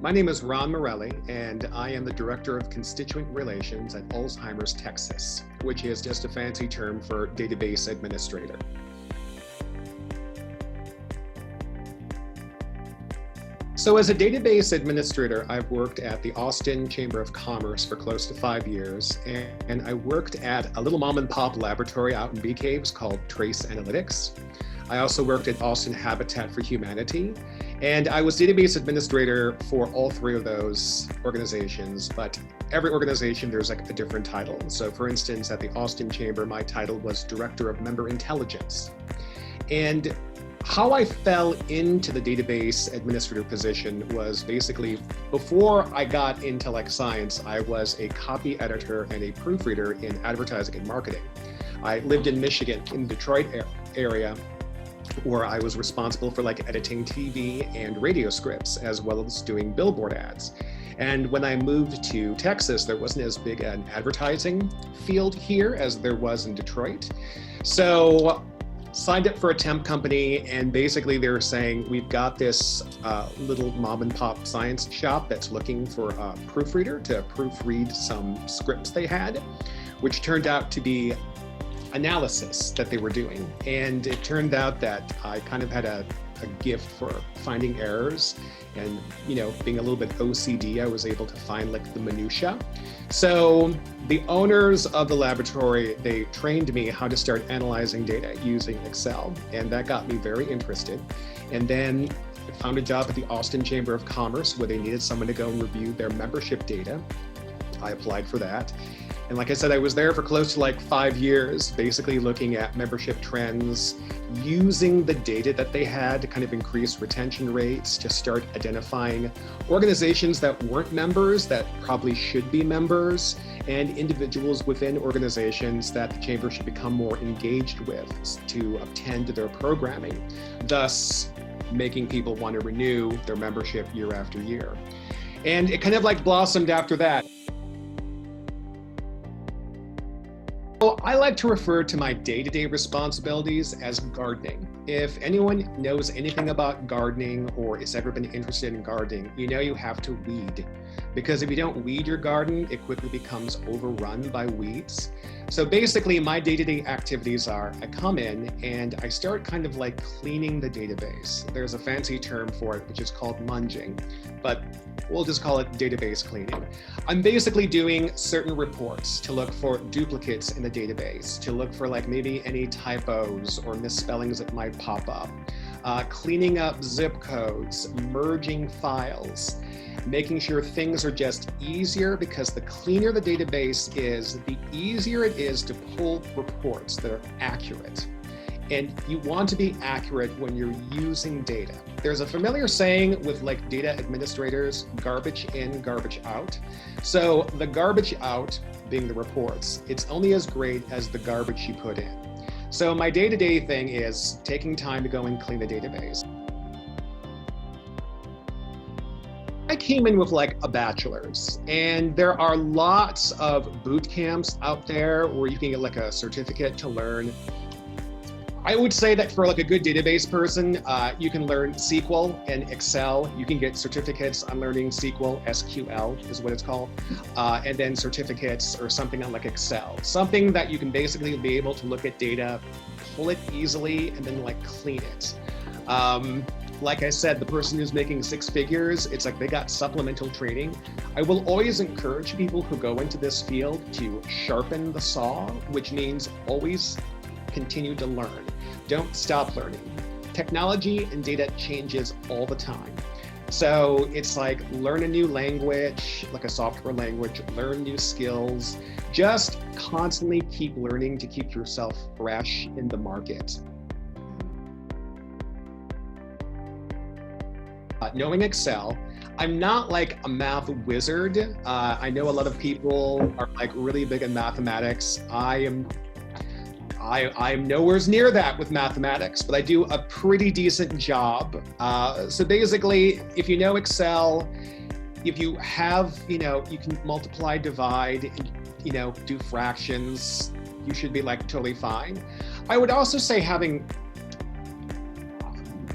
My name is Ron Morelli, and I am the Director of Constituent Relations at Alzheimer's, Texas, which is just a fancy term for database administrator. So as a database administrator, I've worked at the Austin Chamber of Commerce for close to 5 years, and I worked at a little mom and pop laboratory out in Bee Caves called Trace Analytics. I also worked at Austin Habitat for Humanity, and I was database administrator for all three of those organizations, but every organization there's like a different title. So for instance, at the Austin Chamber, my title was Director of Member Intelligence. And how I fell into the database administrator position was basically, before I got into like science, I was a copy editor and a proofreader in advertising and marketing. I lived in Michigan, in the Detroit area, where I was responsible for like editing TV and radio scripts, as well as doing billboard ads. And when I moved to Texas, there wasn't as big an advertising field here as there was in Detroit. So signed up for a temp company, and basically they were saying, we've got this little mom and pop science shop that's looking for a proofreader to proofread some scripts they had, which turned out to be analysis that they were doing. And it turned out that I kind of had a gift for finding errors, and being a little bit OCD, I was able to find like the minutia. So the owners of the laboratory, they trained me how to start analyzing data using Excel, and that got me very interested. And then I found a job at the Austin Chamber of Commerce where they needed someone to go and review their membership data. I applied for that. And like I said, I was there for close to like 5 years, basically looking at membership trends, using the data that they had to kind of increase retention rates, to start identifying organizations that weren't members that probably should be members, and individuals within organizations that the chamber should become more engaged with to attend to their programming, thus making people want to renew their membership year after year. And it kind of like blossomed after that. So I like to refer to my day-to-day responsibilities as gardening. If anyone knows anything about gardening or has ever been interested in gardening, you have to weed. Because if you don't weed your garden, it quickly becomes overrun by weeds. So basically my day-to-day activities are, I come in and I start kind of like cleaning the database. There's a fancy term for it, which is called munging, but we'll just call it database cleaning. I'm basically doing certain reports to look for duplicates in the database, to look for like maybe any typos or misspellings that might pop up, cleaning up zip codes, merging files, making sure things are just easier, because the cleaner the database is, the easier it is to pull reports that are accurate. And you want to be accurate when you're using data. There's a familiar saying with like data administrators, garbage in, garbage out. So the garbage out being the reports, it's only as great as the garbage you put in. So my day-to-day thing is taking time to go and clean the database. I came in with like a bachelor's, and there are lots of boot camps out there where you can get like a certificate to learn. I would say that for like a good database person, you can learn SQL and Excel. You can get certificates on learning SQL, SQL is what it's called, and then certificates or something on like Excel. Something that you can basically be able to look at data, pull it easily, and then like clean it. Like I said, the person who's making 6 figures, it's like they got supplemental training. I will always encourage people who go into this field to sharpen the saw, which means always continue to learn. Don't stop learning. Technology and data changes all the time. So it's like learn a new language, like a software language, learn new skills, just constantly keep learning to keep yourself fresh in the market. Knowing Excel, I'm not like a math wizard. I know a lot of people are like really big in mathematics. I'm nowhere near that with mathematics, but I do a pretty decent job. So basically, if you know Excel, if you have, you can multiply, divide, and, do fractions, you should be like totally fine. I would also say having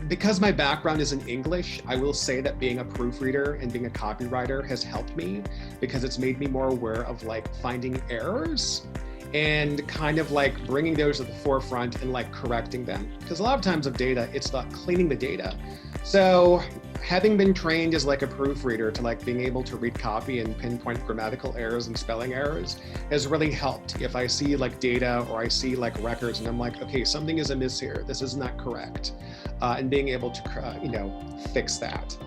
because my background is in English, I will say that being a proofreader and being a copywriter has helped me because it's made me more aware of like finding errors and kind of like bringing those to the forefront and like correcting them. Because a lot of times with data, it's about cleaning the data. So having been trained as like a proofreader to like being able to read copy and pinpoint grammatical errors and spelling errors has really helped. If I see like data or I see like records and I'm like, okay, something is amiss here, this is not correct. And being able to, fix that.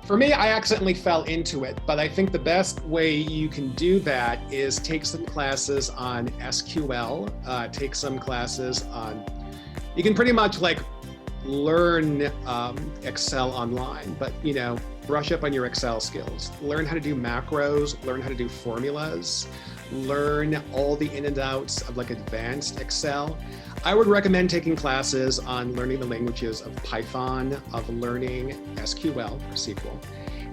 For me, I accidentally fell into it, but I think the best way you can do that is take some classes on SQL, take some classes on, you can pretty much like learn Excel online, but brush up on your Excel skills. Learn how to do macros, learn how to do formulas, learn all the in and outs of like advanced Excel. I would recommend taking classes on learning the languages of Python, of learning SQL or SQL,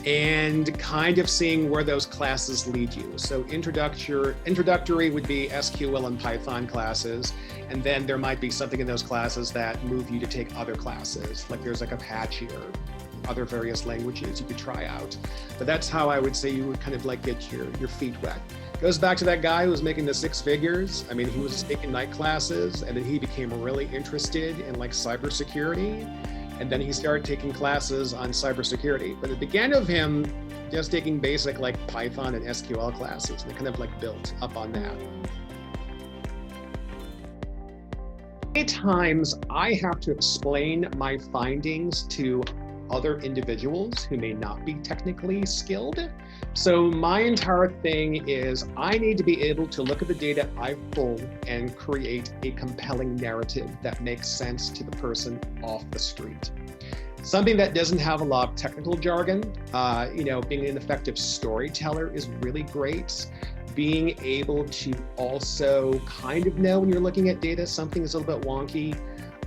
and kind of seeing where those classes lead you. So introductory would be SQL and Python classes, and then there might be something in those classes that move you to take other classes, like there's like Apache or other various languages you could try out. But that's how I would say you would kind of like get your feet wet. Goes back to that guy who was making the 6 figures. I mean, he was taking night classes and then he became really interested in like cybersecurity. And then he started taking classes on cybersecurity. But it began with him just taking basic like Python and SQL classes, and it kind of like built up on that. Many times I have to explain my findings to other individuals who may not be technically skilled. So my entire thing is I need to be able to look at the data I've pulled and create a compelling narrative that makes sense to the person off the street. Something that doesn't have a lot of technical jargon, being an effective storyteller is really great. Being able to also kind of know when you're looking at data, something is a little bit wonky.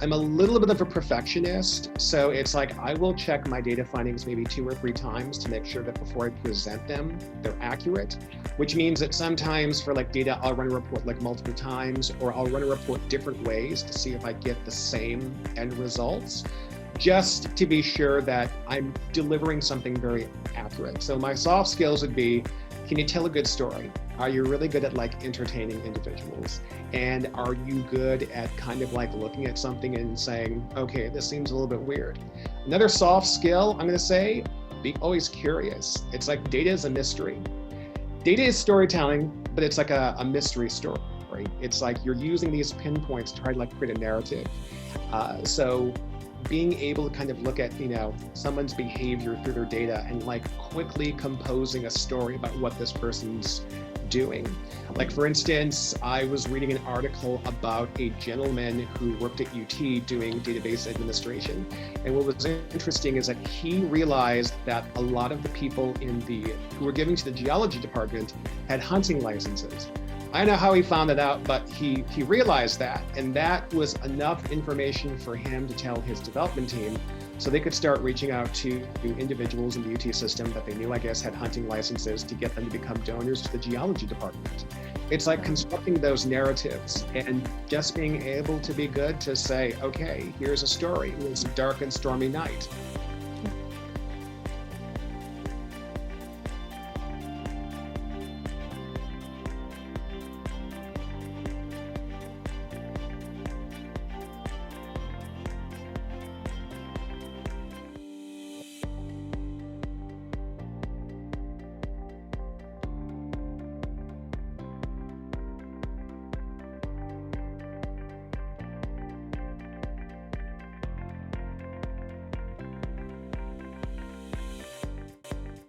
I'm a little bit of a perfectionist, so it's like I will check my data findings maybe 2 or 3 times to make sure that before I present them, they're accurate, which means that sometimes for like data, I'll run a report like multiple times, or I'll run a report different ways to see if I get the same end results, just to be sure that I'm delivering something very accurate. So my soft skills would be, can you tell a good story? Are you really good at like entertaining individuals? And are you good at kind of like looking at something and saying, okay, this seems a little bit weird. Another soft skill, I'm gonna say, be always curious. It's like data is a mystery. Data is storytelling, but it's like a mystery story. It's like you're using these pinpoints to try to like create a narrative. So being able to kind of look at, someone's behavior through their data and like quickly composing a story about what this person's doing. Like for instance, I was reading an article about a gentleman who worked at UT doing database administration. And what was interesting is that he realized that a lot of the people who were giving to the geology department had hunting licenses. I don't know how he found it out, but he realized that, and that was enough information for him to tell his development team so they could start reaching out to individuals in the UT system that they knew, I guess, had hunting licenses to get them to become donors to the geology department. It's like constructing those narratives and just being able to be good to say, okay, here's a story. It was a dark and stormy night.